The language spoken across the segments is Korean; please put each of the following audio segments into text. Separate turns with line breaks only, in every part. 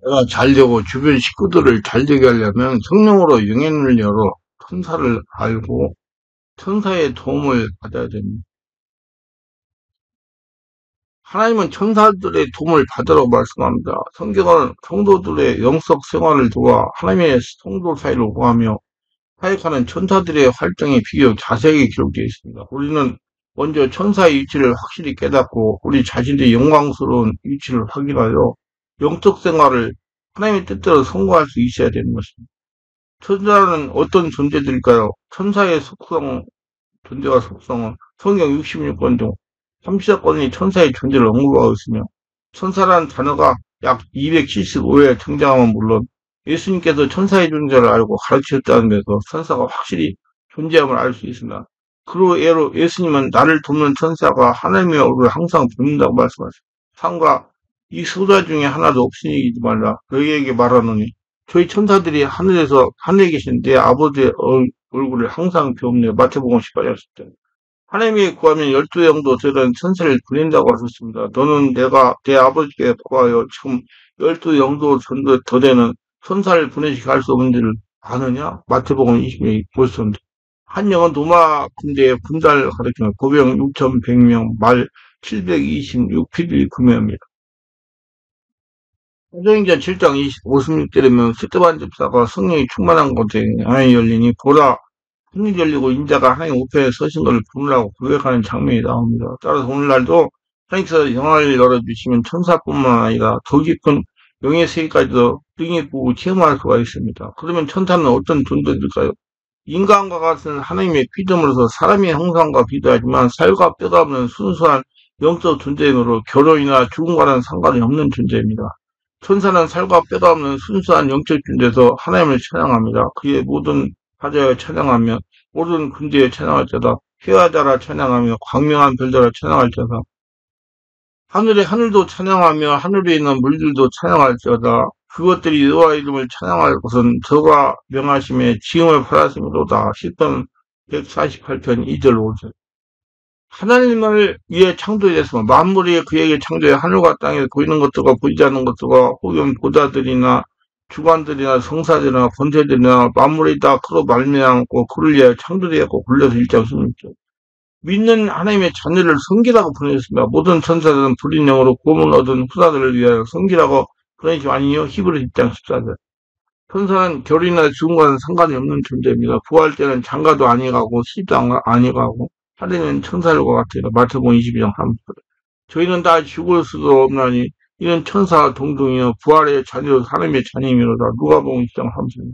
내가 잘 되고 주변 식구들을 잘 되게 하려면 성령으로 영혼을 열어 천사를 알고 천사의 도움을 받아야 됩니다. 하나님은 천사들의 도움을 받으라고 말씀합니다. 성경은 성도들의 영적 생활을 도와 하나님의 성도 사이를 구하며 사역하는 천사들의 활동이 비교적 자세하게 기록되어 있습니다. 우리는 먼저 천사의 위치를 확실히 깨닫고 우리 자신의 영광스러운 위치를 확인하여 영적 생활을 하나님의 뜻대로 성공할 수 있어야 되는 것입니다. 천사는 어떤 존재들일까요? 천사의 속성, 존재와 속성은 성경 66권 중 30사건이 천사의 존재를 언급하고 있으며 천사라는 단어가 약 275회 등장하면 물론 예수님께서 천사의 존재를 알고 가르치셨다는 데서 천사가 확실히 존재함을 알 수 있습니다. 그로 예로 예수님은 나를 돕는 천사가 하나님의 얼굴을 항상 돕는다고 말씀하셨습니다. 삼가 이 소자 중에 하나도 없으니 이기지 말라. 너희에게 말하노니 저희 천사들이 하늘에 계신 내 아버지의 얼굴을 항상 비옵네요. 마태복음 18장 10절. 하나님께 구하면 12영도 되는 천사를 보낸다고 하셨습니다. 너는 내가 내 아버지께 구하여 지금 12영도 더 되는 천사를 보내시게 할 수 없는 줄을 아느냐? 마태복음 20장 보셨습니다. 한 영은 로마 군대의 군단을 가리키는 고병 6,100명, 말 726 필리 구매합니다. 사도행전 7장 56절이면 스데반 집사가 성령이 충만한 곳에 하나님이 열리니 보라 하늘이 열리고 인자가 하나님 우편에 서신 것을 보느라고 고백하는 장면이 나옵니다. 따라서 오늘날도 하나님께서 영화를 열어주시면 천사뿐만 아니라 더 깊은 영의 세계까지도 능히 보고 체험할 수가 있습니다. 그러면 천사는 어떤 존재일까요? 인간과 같은 하나님의 피조물로서 사람의 형상과 비교하지만 살과 뼈가 없는 순수한 영적 존재이므로 결혼이나 죽음과는 상관이 없는 존재입니다. 천사는 살과 뼈가 없는 순수한 영적 존재에서 하나님을 찬양합니다. 그의 모든 하자여 찬양하며 모든 근대에 찬양할 자다. 해와자라 찬양하며 광명한 별자라 찬양할 자다. 하늘도 찬양하며 하늘에 있는 물들도 찬양할 자다. 그것들이 여호와 이름을 찬양할 것은 저가 명하심에 지음을 받았음이로다. 시편 148편 2절 5절. 하나님을 위해 창조했으면 만물이 그에게 창조해 하늘과 땅에 보이는 것들과 보이지 않는 것들과 혹은 보자들이나 주관들이나 성사들이나 권세들이나 만물이 다 그로 말미암고 그를 위하여 창조되었고 굴려서 1장 16절. 믿는 하나님의 자녀를 섬기라고 보내셨습니다. 모든 천사들은 불린 영으로 구원을 얻은 후사들을 위하여 섬기라고 보내심 아니요 히브리 1장 14절. 천사는 결이나 죽음과는 상관이 없는 존재입니다. 부활 때는 장가도 아니가고 시도 아니가고 하늘은 천사들과 같아요. 마태복음 22장 3절. 저희는 다 죽을 수도 없나니 이는 천사와 동등이요 부활의 자녀 하나님의 자녀이므로다. 누가복음 20장 3절.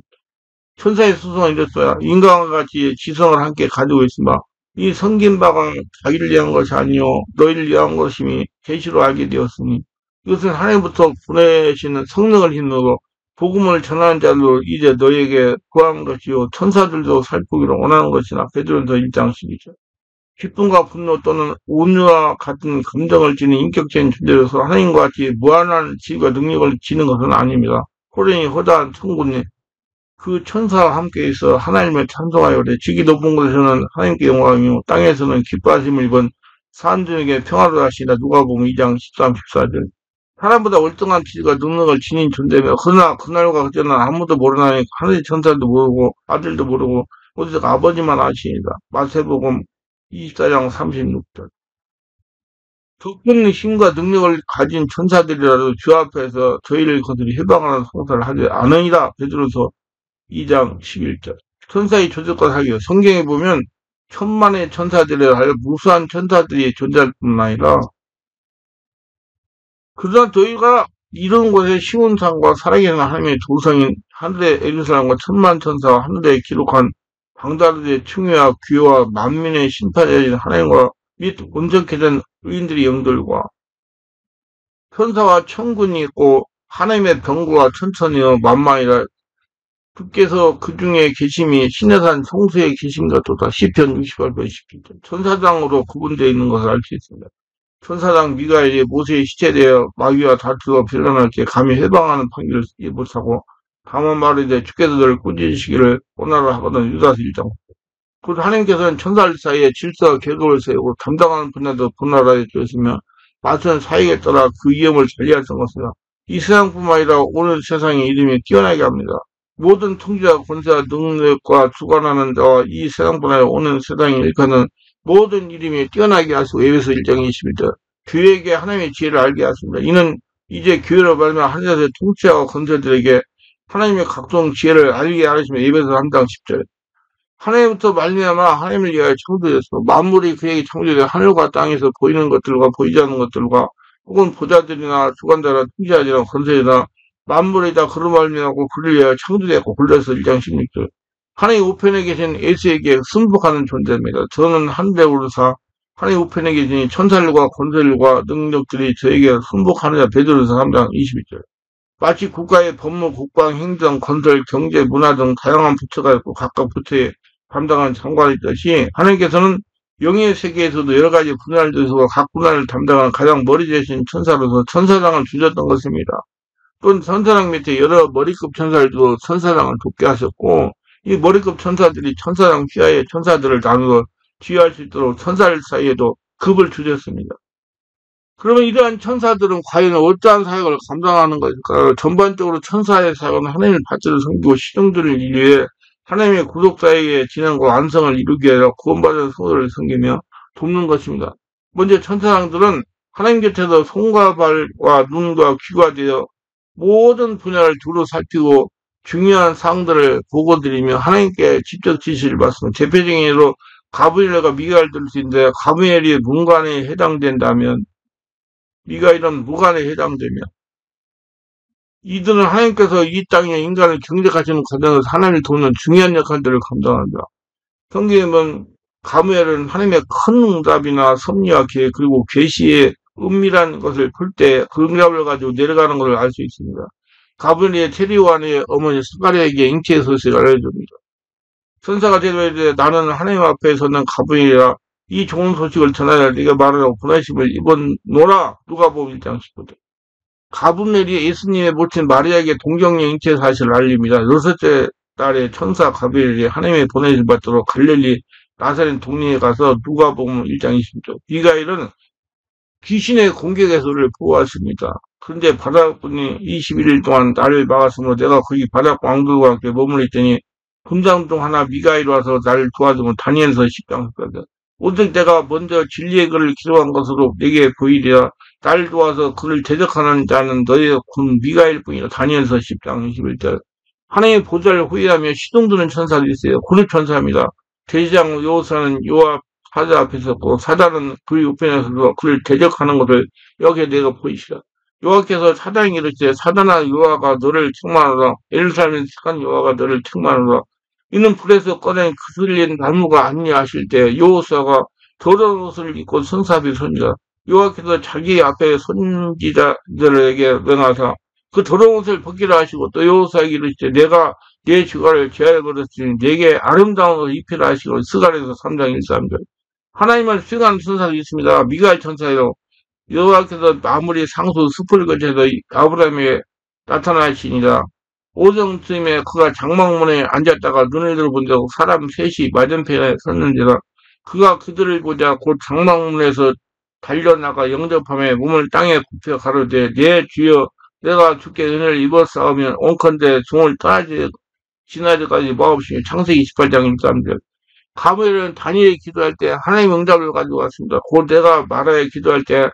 천사의 수성은 이랬어요. 인간과 같이 지성을 함께 가지고 있으며 이 섬긴 바가 자기를 위한 것이 아니요 너희를 위한 것임이 계시로 알게 되었으니 이것은 하나님부터 보내시는 성령을 힘으로 복음을 전하는 자로 이제 너희에게 구한 것이요 천사들도 살피기를 원하는 것이나 베드로전서 1장 12절. 기쁨과 분노 또는 온유와 같은 감정을 지닌 인격적인 존재로서 하나님과 같이 무한한 지위와 능력을 지닌 것은 아닙니다. 호련히 허다한 천군이 그 천사와 함께 있어 하나님을 찬송하여 그래. 지기 높은 곳에서는 하나님께 영광이요 땅에서는 기뻐하심을 입은 사람들에게 평화를 하시나 누가복음 2장 13, 14절. 사람보다 월등한 지위가 능력을 지닌 존재며 그러나 그날과 그때는 아무도 모르나니 하늘의 천사도 모르고 아들도 모르고 오직 아버지만 아시니라. 마태복음 24장 36절. 더 큰 힘과 능력을 가진 천사들이라도 주 앞에서 저희를 거두리 해방하는 성사를 하지 않으니라. 베드로서 2장 11절. 천사의 조직과 사교. 성경에 보면 천만의 천사들에 하여 무수한 천사들이 존재할 뿐만 아니라 그러나 저희가 이런 곳에 시온산과 살아계신 하나님의 조성인 하늘의 에르사람과 천만 천사와 하늘에 기록한 방다르의 충효와 귀와 만민의 심판자인 하나님과 및 온전케 된 의인들의 영들과 천사와 천군이 있고 하나님의 병구와 천천히여 만만이라 주께서 그 중에 계심이 시내산 성수에 계심과 또다 시편 68편 17절. 천사장으로 구분되어 있는 것을 알 수 있습니다. 천사장 미가엘이 모세의 시체되어 마귀와 다투어 빌어날 때 감히 해방하는 판결을 쓰지 못하고 다만 말이되 주께서 너를 꾸짖으시기를 원하라 하거든. 유다서 1장. 곧 하나님께서는 천사들 사이에 질서와 계급을 세우고 담당하는 분야도 본나라에 주었으며 마수는 사익에 따라 그 위험을 관리하신 것이라. 이 세상뿐만 아니라 오는 세상의 이름이 뛰어나게 합니다. 모든 통치와 권세와 능력과 주관하는 자와 이 세상뿐만 아니라 오는 세상에 일컫는 모든 이름이 뛰어나게 하시고 에베소 1장 21절 교회에게 하나님의 지혜를 알게 하십니다. 이는 이제 교회로 말미암아 하늘에서 통치하고 권세들에게 하나님의 각종 지혜를 알게 하시며 에베소 3장 10절 하나님부터 말미암아 하나님을 위하여 창조되었어. 만물이 그에게 창조되어 하늘과 땅에서 보이는 것들과 보이지 않는 것들과 혹은 보좌들이나 주관자나 통치자들이나 권세자나 만물이 다 그로 말미암고 그를 위하여 창조되었고 골로새 1장 16절 하나님 우편에 계신 예수에게 승복하는 존재입니다. 저는 하늘에 오르사 하나님 우편에 계신 천사들과 권세들과 능력들이 저에게 승복하는 자 베드로서 3장 22절 마치 국가의 법무, 국방, 행정, 건설, 경제, 문화 등 다양한 부처가 있고 각각 부처에 담당하는 장관이 있듯이 하나님께서는 영의 세계에서도 여러 가지 분야를 두시고 각 분야를 담당하는 가장 머리 되신 천사로서 천사장을 주셨던 것입니다. 또는 천사장 밑에 여러 머리급 천사를 두고 천사장을 돕게 하셨고 이 머리급 천사들이 천사장 휘하에 천사들을 나누어 지휘할 수 있도록 천사들 사이에도 급을 주셨습니다. 그러면 이러한 천사들은 과연 어떠한 사역을 감당하는 것일까요? 전반적으로 천사의 사역은 하나님의 받들을 섬기고 시종들을 위해 하나님의 구속사역의 진행과 완성을 이루기 위하여 구원받은 성도를 섬기며 돕는 것입니다. 먼저 천사장들은 하나님 곁에서 손과 발과 눈과 귀가 되어 모든 분야를 두루 살피고 중요한 사항들을 보고드리며 하나님께 직접 지시를 받습니다. 대표적인 예로 가브리엘과 미가엘 들을 수 있는데 가브리엘이 문관에 해당된다면 미가엘은 무관에 해당되며 이들은 하나님께서 이 땅에 인간을 경작하시는 과정에서 하나님을 돕는 중요한 역할들을 감당합니다. 성경에 보면 가브리엘은 하나님의 큰 응답이나 섭리와 계획 그리고 계시의 은밀한 것을 풀 때 그 응답을 가지고 내려가는 것을 알 수 있습니다. 가브리엘의 체리오안의 어머니 스가랴에게 잉태의 소식을 알려줍니다. 천사가 대답해 이르되 나는 하나님 앞에 서는 가브리엘이라 이 좋은 소식을 전하여 네가 말하라고 보내심을 입었노라. 누가복음 1장 19절. 가브리엘이 예수님의 모친 마리아에게 동정녀 잉태 사실을 알립니다. 여섯째 달에 천사 가브리엘이 하나님의 보내심 받도록 갈릴리 나사렛 동리에 가서 누가복음 1장 20절. 미가엘은 귀신의 공격의 소리를 보호하십니다. 그런데 바닥분이 21일 동안 나를 막았으므로 내가 거기 바닥 왕들과 함께 머물렀더니 군장 중 하나 미가엘이 와서 나를 도와주고 다니엘서 10장 10절. 오직 내가 먼저 진리의 글을 기록한 것으로 내게 보이리라. 나를 도와서 그를 대적하는 자는 너의 군 미가엘 뿐이라. 다니엘서 10장 21절. 하나님의 보좌를 호위하며 시동드는 천사들이 있어요. 군의 천사입니다. 대제장 요호사는 요압 사자 앞에 섰고 사자는 그 우편에 서서 그를 대적하는 것을 여기에 내가 보이시라. 여호와께서 사단에게 이르시되 사단아 여호와가 너를 책망하노라. 예루살렘에 착한 여호와가 너를 책망하노라. 이는 불에서 꺼낸 그슬린 나무가 아니냐 하실 때 여호사가 더러운 옷을 입고 성사비 선지자 여호와께서 자기 앞에 선지자들에게 명하사 그 더러운 옷을 벗기라 하시고 또 여호사에게 이르시되 내가 내 주가를 제하여 버렸으니 내게 아름다운 옷을 입히라 하시고 스가랴서 3장 1-3절. 하나님을 수행하는 천사도 있습니다. 미가엘 천사요. 여호와께서 아무리 상수 숲을 거쳐서 아브라함에게 나타나시니라. 오정쯤에 그가 장막문에 앉았다가 눈을 들어본다 사람 셋이 맞은편에 섰는지라. 그가 그들을 보자 곧 장막문에서 달려나가 영접함에 몸을 땅에 굽혀 가로되 내 주여 내가 주께 은혜를 입었사오면 온컨대 종을 떠나지 지나지까지 마옵시며. 창세기 28장 1-3절. 가브리엘은 다니엘이 기도할 때 하나님 응답을 가지고 왔습니다. 곧 내가 마라에 기도할 때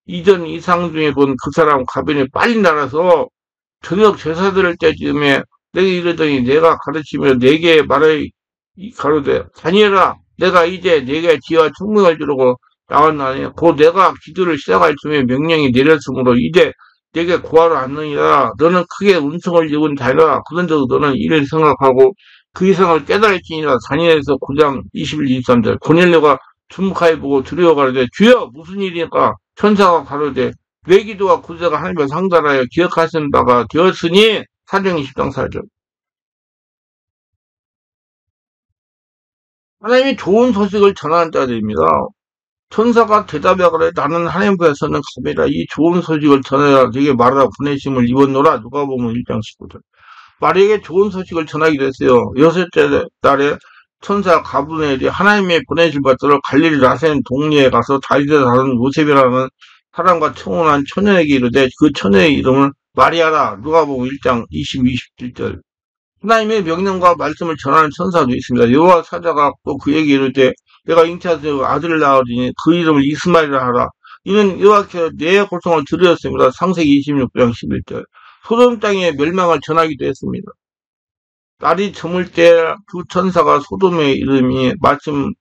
이전 이상 중에 본 그 사람 가브리엘이 빨리 날아서 저녁 제사 드릴 때쯤에 내게 이르더니 내가 가르치며 내게 말하여 가로되 다니엘아 내가 이제 내게 지혜와 총명을 주려고 나왔나니 곧 내가 기도를 시작할 즈음에 명령이 내렸으므로 이제 내게 구하러 왔느니라. 너는 크게 운성을 입은 자라. 그런데도 너는 이를 생각하고 그 이상을 깨달을지니라. 다니엘서 9장 21-23절. 고넬료가 주목하여 보고 두려워 가로되 주여 무슨 일이니까. 천사가 가로되 내 기도와 구제가 하나님과 상달하여 기억하신 바가 되었으니. 사정 20장 4절. 하나님이 좋은 소식을 전하는 자들입니다. 천사가 대답하기를 나는 하나님께서는 가비라 이 좋은 소식을 전하라 네게 말하라 보내심을 입었노라. 누가복음 1장 19절. 마리아에게 좋은 소식을 전하기로 했어요. 여섯째 달에 천사 가브리엘이 하나님의 보내심 받도록 갈릴리 나사렛 동리에 가서 다윗에 사는 요셉이라는 사람과 청혼한 처녀에게 이르되 그 처녀의 이름을 마리아라. 누가복음 1장 20, 21절. 하나님의 명령과 말씀을 전하는 천사도 있습니다. 여호와 사자가 또 그에게 이르되 내가 잉태하여 아들을 낳으리니 그 이름을 이스마엘이라 하라. 이는 여호와께서 내 고통을 들으셨습니다. 창세기 26장 11절. 소돔 땅의 멸망을 전하기도 했습니다. 날이 저물 때 두 천사가 소돔의 이름이 마침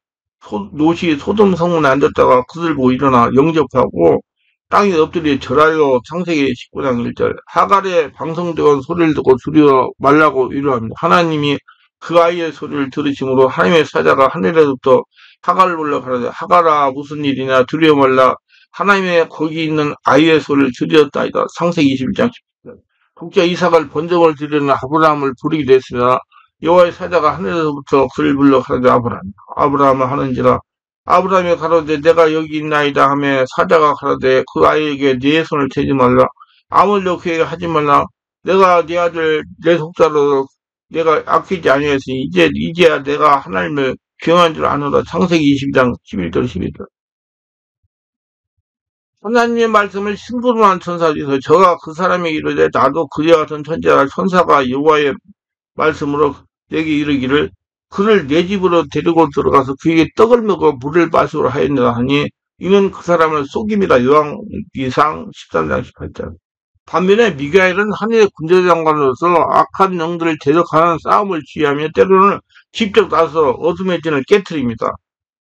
롯이 소돔 성문에 앉았다가 그들 보고 일어나 영접하고 땅에 엎드려 절하여. 창세기 19장 1절. 하갈의 방송되온 소리를 듣고 두려워 말라고 위로합니다. 하나님이 그 아이의 소리를 들으심으로 하나님의 사자가 하늘에서부터 하갈을 불러 가라되 하갈아 무슨 일이냐 두려워 말라 하나님의 거기 있는 아이의 소리를 들으었다이다. 창세기 21장 10절. 국자 이삭을 번제물 드리는 아브라함을 부르기도 했습니다. 여호와의 사자가 하늘에서부터 그를 불러 가라되 아브라함을 하는지라. 아브라함이 가로되 내가 여기 있나이다 하며 사자가 가로되 그 아이에게 네 손을 대지 말라 아무일도 그에게 하지 말라 내가 네 아들 내 속자로 내가 아끼지 아니했으니 이제야 내가 하나님을 경한 줄 아노라. 창세기 22장 11절 12절. 하나님의 말씀을 심부름한 천사도 있어 저가 그 사람에게 이르되 나도 그와 같은 천재라. 천사가 여호와의 말씀으로 내게 이르기를 그를 내 집으로 데리고 들어가서 그에게 떡을 먹어 물을 마시라 하였느라 하니 이는 그 사람을 속임이라. 요한기상 13장 18절. 반면에 미가엘은 하늘의 군대장관으로서 악한 영들을 대적하는 싸움을 지휘하며 때로는 직접 나서 어둠의 진을 깨트립니다.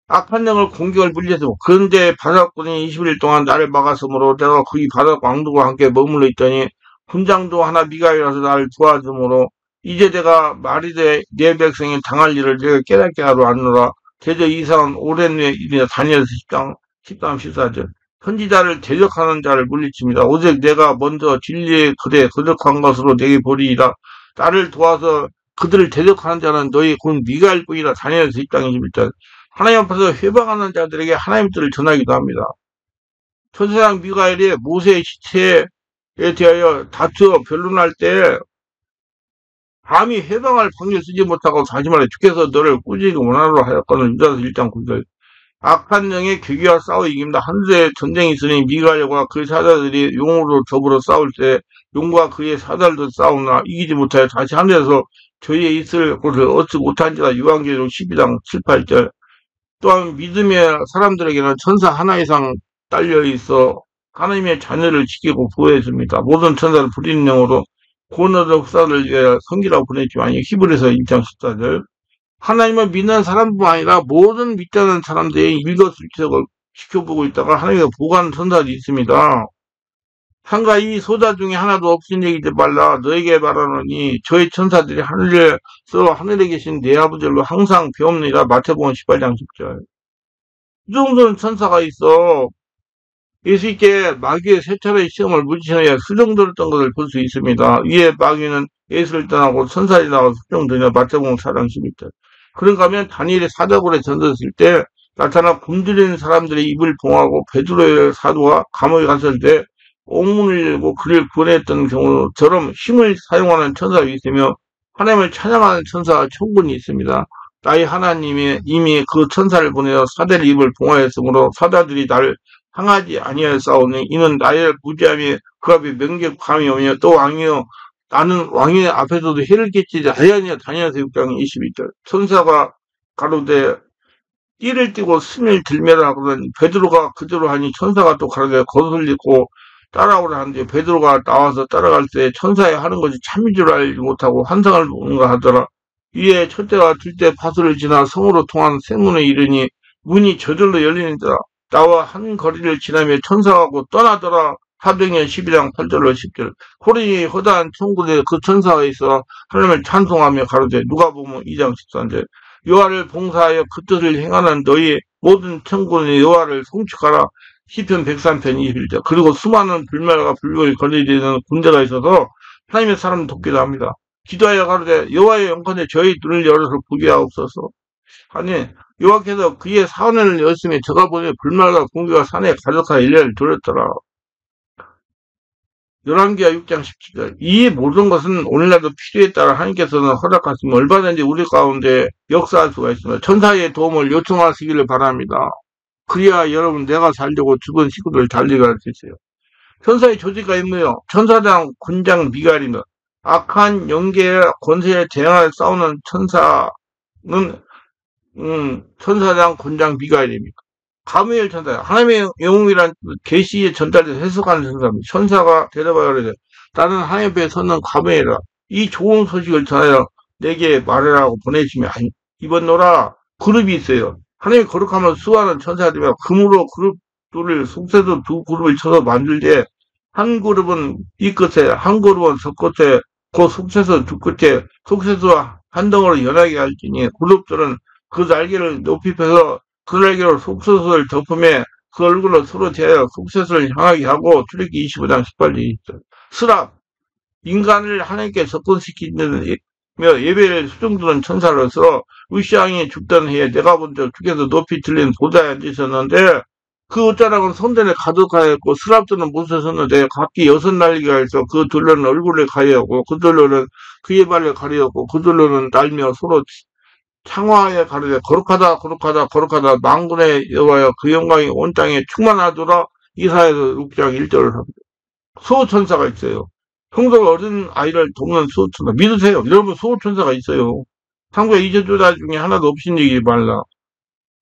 악한 영을 공격을 물리해서 그런데 바삭군이 20일 동안 나를 막았으므로 내가 거기 바삭 왕들과 함께 머물러 있더니 군장도 하나 미가엘이라서 나를 도와주므로 이제 내가 말이되 내 백성이 당할 일을 내가 깨닫게 하러 왔노라. 대저 이상은 오랜 일이나 다니엘서 10장 13, 14절. 선지자를 대적하는 자를 물리칩니다. 오직 내가 먼저 진리의 그대 거듭한 것으로 내게 보리이라. 나를 도와서 그들을 대적하는 자는 너희 곧 미가엘 뿐이라. 다니엘서 10장 21절. 하나님 앞에서 회방하는 자들에게 하나님 뜻을 전하기도 합니다. 천사장 미가엘이 모세의 시체에 대하여 다투어 변론할 때 감히 해방할 방법을 쓰지 못하고 다시 말해 주께서 너를 꾸짖기 원하노라 하였거늘. 유다서 1장 9절. 악한 영의 괴기와 싸워 이깁니다. 하늘에 전쟁이 있으니 미가엘과 그의 사자들이 용으로 더불어 싸울 때 용과 그의 사자들도 싸우나 이기지 못하여 다시 하늘에서 저희의 있을 곳을 얻지 못한지라. 요한계시록 12장 7, 8절. 또한 믿음의 사람들에게는 천사 하나 이상 딸려 있어 하나님의 자녀를 지키고 보호해 줍니다. 모든 천사를 부리는 영으로 고너던 흑사를 위해 성기라고 보냈지만 히브리서 1장 14절. 하나님을 믿는 사람뿐만 아니라 모든 믿지 않는 사람들이 일거수일투족을 지켜보고 있다가 하나님께서 보호하는 천사들이 있습니다. 한가 이 소자 중에 하나도 없인 얘기지 말라. 너에게 말하노니 저희 천사들이 하늘에 계신 내 아버지로 항상 배웁니다. 마태복음 18장 10절. 이 정도는 천사가 있어 예수께 마귀의 세 차례의 시험을 무지하여 수정들었던 것을 볼 수 있습니다. 위에 마귀는 예수를 떠나고 천사들이 나와서 수정되냐. 마태복음 4장 11절. 그런가 하면 다니엘의 사자굴에 던졌을 때 나타나 굶주리는 사람들의 입을 봉하고 베드로의 사도가 감옥에 갔을 때 옥문을 열고 그를 구원했던 경우처럼 힘을 사용하는 천사가 있으며 하나님을 찬양하는 천사가 천군이 있습니다. 나의 하나님이 이미 그 천사를 보내어 사대의 입을 봉하였으므로 사자들이 나를 향하지 아니하였사오니 이는 나의 무지함이 그 앞에 명격함이 오며 또 왕이여 나는 왕의 앞에서도 해를 끼치지 아니하니라. 다니엘서 6장 22절. 천사가 가로되 띠를 띠고 스을 들매라 하거든 베드로가 그대로 하니 천사가 또 가로되 겉을 입고 따라오라 하는데 베드로가 나와서 따라갈 때 천사의 하는 것이 참인 줄 알지 못하고 환상을 보는가 하더라. 위에 첫째와 둘째 파수를 지나 성으로 통한 샘문에 이르니 문이 저절로 열리는지라. 나와 한 거리를 지나며 천사가 곧 떠나더라. 사도행전 12장 8절로 10절. 호련히 허다한 천국에 그 천사가 있어 하나님을 찬송하며 가로되 누가복음 2장 13절. 여호와를 봉사하여 그 뜻을 행하는 너희 모든 천군의 여호와를 송축하라. 시편 103편 21절. 그리고 수많은 불말과 불교에 걸려있는 군대가 있어서 하나님의 사람을 돕기도 합니다. 기도하여 가로되 여호와의 영광에 저희 눈을 열어서 보게 하옵소서. 아니 여호와께서 그의 사원을 열었으니 저가 보니 불말과 공기가 산에 가득하여 일례를 드렸더라. 열왕기하 6장 17절. 이 모든 것은 오늘날도 필요에 따라 하나님께서는 허락하시면 얼마든지 우리 가운데 역사할 수가 있습니다. 천사의 도움을 요청하시기를 바랍니다. 그래야 여러분 내가 살려고 주변 식구들 달리게 할 수 있어요. 천사의 조직과 임무요. 천사장, 군장, 미갈입니다. 악한 영계의 권세에 대항하여 싸우는 천사는 천사장, 군장, 미갈입니다. 가무엘 천사, 하나님의 영웅이란 계시에 전달돼서 해석하는 천사입니다. 천사가 대답하여 그러죠. 나는 하나님 앞에 서는 가무엘이라. 이 좋은 소식을 전하여 내게 말하라고 보내시면 이번노라 그룹이 있어요. 하나님이 거룩하면 수많은 천사들이며 금으로 그룹들을 속세서 두 그룹을 쳐서 만들 때 한 그룹은 이 끝에 한 그룹은 저 끝에 그 속세서 두 끝에 속세서 한 덩어리 연하게 할지니 그룹들은 그 날개를 높이 펴서 그 날개로 속세서를 덮으며 그 얼굴로 서로 대하여 속세서를 향하게 하고 출애굽기 25장 18절이 있어요. 스랍 인간을 하나님께 접근시키는 예배를 수종드는 천사로서 으쌰왕이 죽던 해에 내가 먼저 죽여서 높이 들린 보좌에 앉으셨는데 그 옷자락은 손대에 가득하였고 스랍들은 못에 섰는데 각기 6날개가 있어 그 둘로는 얼굴을 가리었고 그 둘로는 그의 발을 가리었고 그 둘로는 날며 서로 창화에 가르되 거룩하다 거룩하다 거룩하다 만군의 여호와여 그 영광이 온 땅에 충만하더라. 이사야서 6장 1절을 합니다. 수호천사가 있어요. 평소 어린 아이를 돕는 수호천사. 믿으세요. 여러분 수호천사가 있어요. 참고로 이 제도자 중에 하나도 없인 얘기 말라.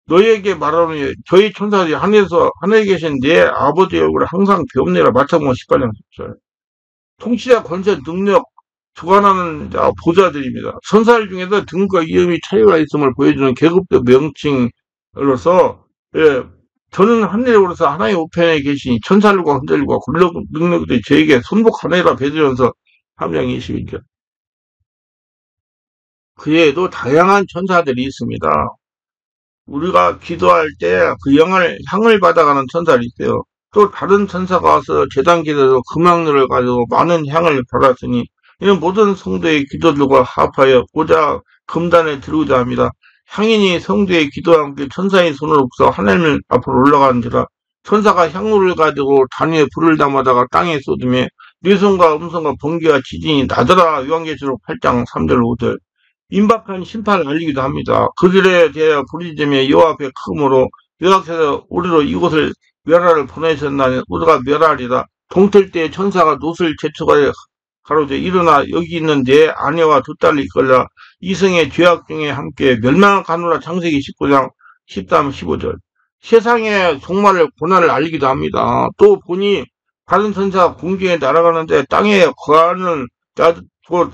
너희에게 말하노니 저희 천사들이 하늘에 계신 내 아버지의 얼굴을 항상 배움내라. 마태복음 18장 10절. 통치자 권세 능력 주관하는 보좌들입니다. 천사들 중에서 등과 이름이 차이가 있음을 보여주는 계급적 명칭으로서 저는 하늘에 오르사 하나님의 우편에 계시니 천사들과 흔들과 능력들이 저에게 손복하느니라. 베드로전서 3장 21절. 그 외에도 다양한 천사들이 있습니다. 우리가 기도할 때 그 향을 받아가는 천사들이 있어요. 또 다른 천사가 와서 제단길에서 금향로를 가지고 많은 향을 받았으니 이는 모든 성도의 기도들과 합하여 보좌 금단에 들고자 합니다. 향인이 성도의 기도와 함께 천사의 손을 옵서 하나님 앞으로 올라가는지라. 천사가 향로를 가지고 단위에 불을 담아다가 땅에 쏟으며 뇌성과 음성과 번개와 지진이 나더라. 요한계시록 8장 3절 5절. 임박한 심판을 알리기도 합니다. 그들에 대하여 부르짖으며 여호와 앞에 크음으로 여호와께서 우리로 이곳을 멸하를 보내셨나니 우리가 멸하리라. 동틀 때 천사가 놋을 제쳐가여 가로되 일어나 여기 있는 내 아내와 두 딸을 이끌라. 이성의 죄악 중에 함께 멸망하노라. 창세기 19장 13, 15절. 세상의 종말을 고난을 알리기도 합니다. 또 보니 다른 천사가 공중에 날아가는데 땅에 거하는 곧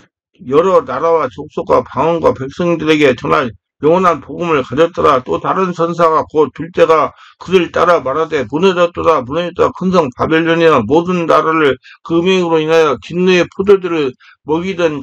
여러 나라와 족속과 방언과 백성들에게 전할 영원한 복음을 가졌더라. 또 다른 천사가 곧 둘째가 그들 따라 말하되 무너졌도다 무너졌다 큰 성 바벨론이나 모든 나라를 그 음행으로 인하여 진노의 포도주를 먹이던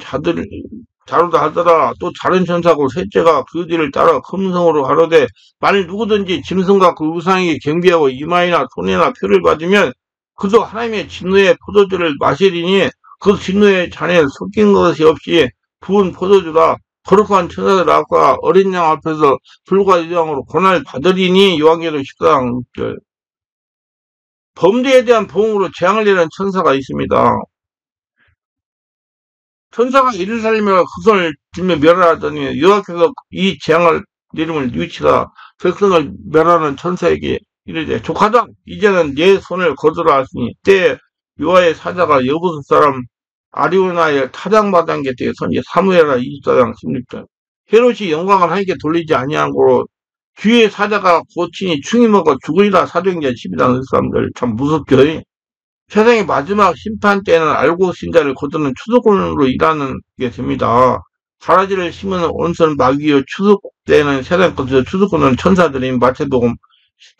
자로다 하더라. 또 다른 천사고 셋째가 그 뒤를 따라 큰 성으로 가로되 만일 누구든지 짐승과 그 우상에게 경배하고 이마이나 손에나 표를 받으면 그도 하나님의 진노의 포도주를 마시리니 그 진노의 잔에 섞인 것이 없이 부은 포도주라. 거룩한 천사들 앞과 어린 양 앞에서 불과 유황으로 고난을 받으리니. 요한계시록 14장 6절. 범죄에 대한 보응으로 재앙을 내는 천사가 있습니다. 천사가 이를 살리며 그 손을 들며 멸하더니 여호와께서 이 재앙을 내림을 뉘우치다 백성을 멸하는 천사에게 이르되 족하다 이제는 내 손을 거두라 하시니 때에 여호와의 사자가 여부스 사람 아리오나의 타작마당 곁에 선지 사무엘하 24장 16절. 헤롯이 영광을 하나님께 돌리지 아니한 고로 주의 사자가 고치니 충이 먹어 죽으리라. 사도행전 12장 13절. 참 무섭죠. 세상의 마지막 심판 때는 알고 신자를 거두는 추수꾼으로 일하는 게 됩니다. 가라지를 심은 온선 마귀요 추수 때는 세상 것에서 추수꾼은 천사들인 마태복음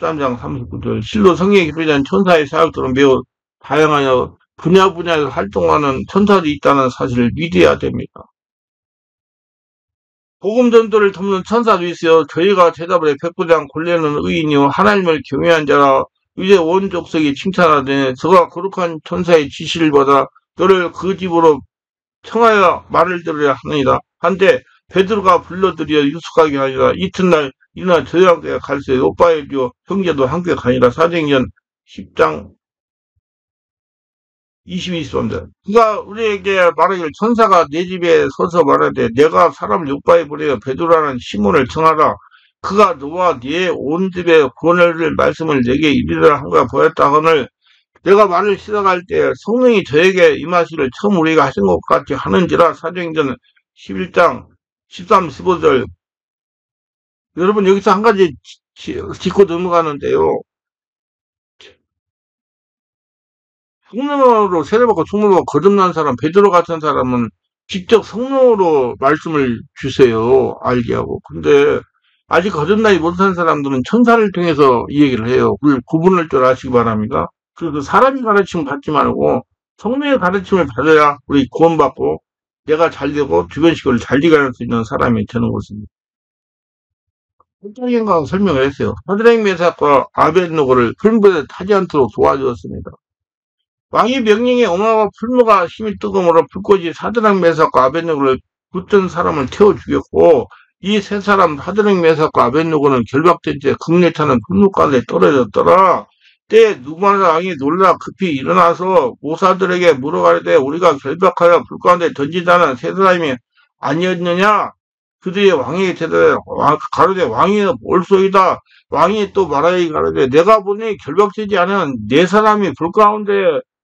13장 39절. 실로 성경에 기록된 천사의 사역들은 매우 다양하여 분야에서 활동하는 천사들이 있다는 사실을 믿어야 됩니다. 복음 전도를 돕는 천사도 있어요. 저희가 대답을 해 백부장 골레는 의인이요 하나님을 경외한 자라. 이제 온 족속이 칭찬하되 저가 거룩한 천사의 지시를 받아 너를 그 집으로 청하여 말을 들으려 하느니라. 한데 베드로가 불러들여 유숙하게 하니라. 이튿날 일어나 저희 함께 갈새 오빠의dio 형제도 함께 가니라. 사도행전 10장 22절. 그가 우리에게 말하길 천사가 내 집에 서서 말하되 내가 사람을 욕바에 보내어 베드로라는 시몬을 청하라. 그가 너와 네 온 집에 구원을 말씀을 내게 이르라 한가 보였다 하늘 내가 말을 시작할 때 성령이 저에게 임하시를 처음 우리가 하신 것 같이 하는지라 사도행전 11장 13, 15절. 여러분 여기서 한 가지 짚고 넘어가는데요. 성령으로 세례받고 충만받고 거듭난 사람, 베드로 같은 사람은 직접 성령으로 말씀을 주세요. 알게 하고. 근데 아직 거듭나지 못한 사람들은 천사를 통해서 이 얘기를 해요. 그걸 구분할 줄 아시기 바랍니다. 그래서 사람이 가르침을 받지 말고 성령의 가르침을 받아야 우리 구원받고 내가 잘 되고 주변 식구를 잘 되게 할 수 있는 사람이 되는 것입니다. 설정인가 설명을 했어요. 사드락 메삭과 아벳노고를 풀무불에 타지 않도록 도와주었습니다. 왕의 명령에 어마어마한 풀무가 힘이 뜨거움으로 불꽃이 사드락 메삭과 아벳노고를 붙든 사람을 태워 죽였고 이 세 사람 사드락 메삭과 아벳노고는 결박된 채 극렬타는 풀무 가운데 떨어졌더라. 때에 누구나 왕이 놀라 급히 일어나서 모사들에게 물어가려되 우리가 결박하여 불 가운데 던지다는 세 사람이 아니었느냐? 그들이 왕에게 대답해 가로되 왕이 올소이다. 왕이 또 말하기 가로되 내가 보니 결박되지 않은 네 사람이 불 가운데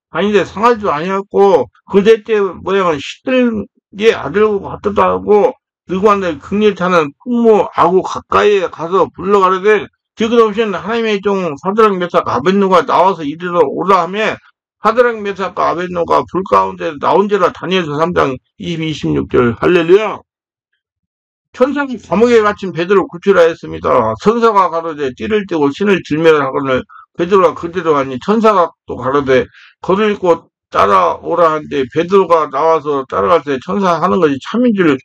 아닌데 상하지도 아니었고 그대 때 모양은 시들의 아들과 같기도 하고 누구한테 극렬타는 풍무하고 가까이에 가서 불러가려되 지금없이는 하나님의 종 사드락 메삭 아벳노가 나와서 이리로 오라 하며 사드락 메삭과 아벳노가 불 가운데 나온지라 다니엘서 3장 26절 할렐루야. 천사가 감옥에 갇힌 베드로 구출하 했습니다. 천사가 가로되 띠를 띠고 신을 들매하거늘 베드로가 그대로 가니 천사가 또 가로되 걸을 입고 따라오라 하는데 베드로가 나와서 따라갈 때 천사 하는 것이 참인 줄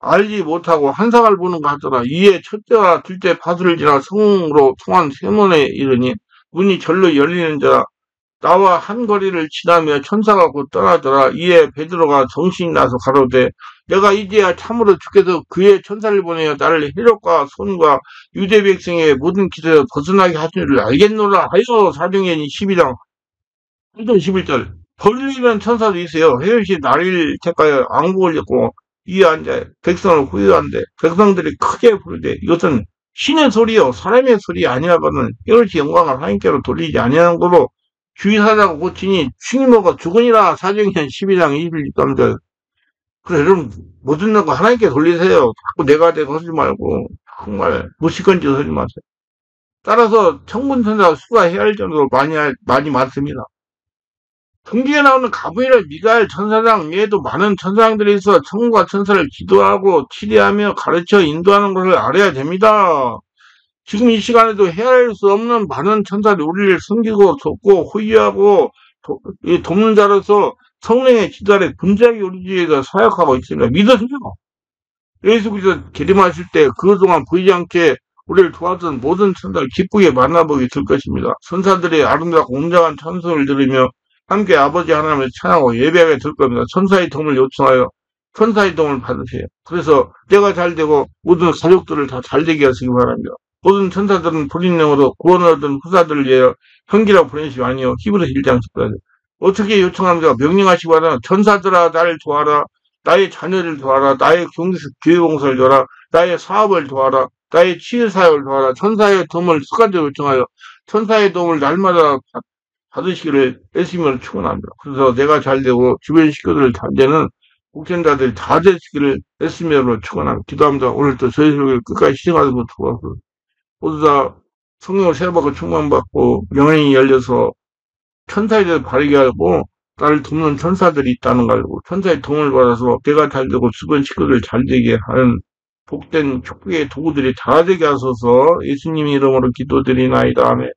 알지 못하고 한상을 보는 것 같더라. 이에 첫째와 둘째 파수를 지나 성으로 통한 세문에 이르니 문이 절로 열리는 자라 나와 한 거리를 지나며 천사가 곧 떠나더라. 이에 베드로가 정신이 나서 가로되 내가 이제야 참으로 주께서 그의 천사를 보내어 나를 해력과 손과 유대 백성의 모든 기세에서 벗어나게 하신 줄 알겠노라 하여 사도행전 12장 11절 벌리는 천사도 있어요. 헤롯이 나를 택하여 왕복을 입고 위에 앉아 백성을 후유한데 백성들이 크게 부르되 이것은 신의 소리요 사람의 소리 아니하거든 헤롯이 영광을 하나님께로 돌리지 아니하는 거로 주의사자가 고치니 충모가 죽으니라 사도행전 12장 23절. 그래 여러분 못 듣는 거 하나님께 돌리세요. 자꾸 내가 되고 하지 말고 정말 무식한 짓 하지 마세요. 따라서 청문천사 수가 해야 할 정도로 많이 많습니다. 성경에 나오는 가브리엘, 미가엘 천사장 외에도 많은 천사장들이 있어 천군과 천사를 기도하고 치료하며 가르쳐 인도하는 것을 알아야 됩니다. 지금 이 시간에도 헤아릴 수 없는 많은 천사들이 우리를 섬기고 돕고 호위하고 돕는 자로서 성령의 지도 아래 분주하게 우리 주위에서 사역하고 있습니다. 믿으세요. 예수께서 계림하실 때 그동안 보이지 않게 우리를 도왔던 모든 천사를 기쁘게 만나보게 될 것입니다. 천사들의 아름답고 웅장한 찬송을 들으며 함께 아버지 하나님을 찬양하고 예배하게 될 겁니다. 천사의 도움을 요청하여 천사의 도움을 받으세요. 그래서 내가 잘 되고 모든 가족들을 다 잘 되게 하시기 바랍니다. 모든 천사들은 불인령으로 구원을 얻은 후사들을 위하여 형기라고 보내시기 아니요. 히브리서 1장 10절. 어떻게 요청합니까? 명령하시기 바랍니다. 천사들아 나를 도와라. 나의 자녀를 도와라. 나의 교회봉사를 도와라. 나의 사업을 도와라. 나의 치유사역을 도와라. 천사의 도움을 습관적으로 요청하여 천사의 도움을 날마다 받으시기를 열심히 축원합니다. 그래서 내가 잘 되고 주변 식구들 잘 되는 목전자들이 다 되시기를 열심히 축원합니다. 기도합니다. 오늘도 저희 속에 끝까지 시청하시고 도와서 모두 다 성령을 세례받고 충만받고 명령이 열려서 천사에 대해서 바르게 알고 나를 돕는 천사들이 있다는 걸 알고 천사의 도움을 받아서 내가 잘 되고 주변 식구들 잘 되게 하는 복된 축복의 도구들이 다 되게 하소서 예수님 이름으로 기도드리나이다. 아멘.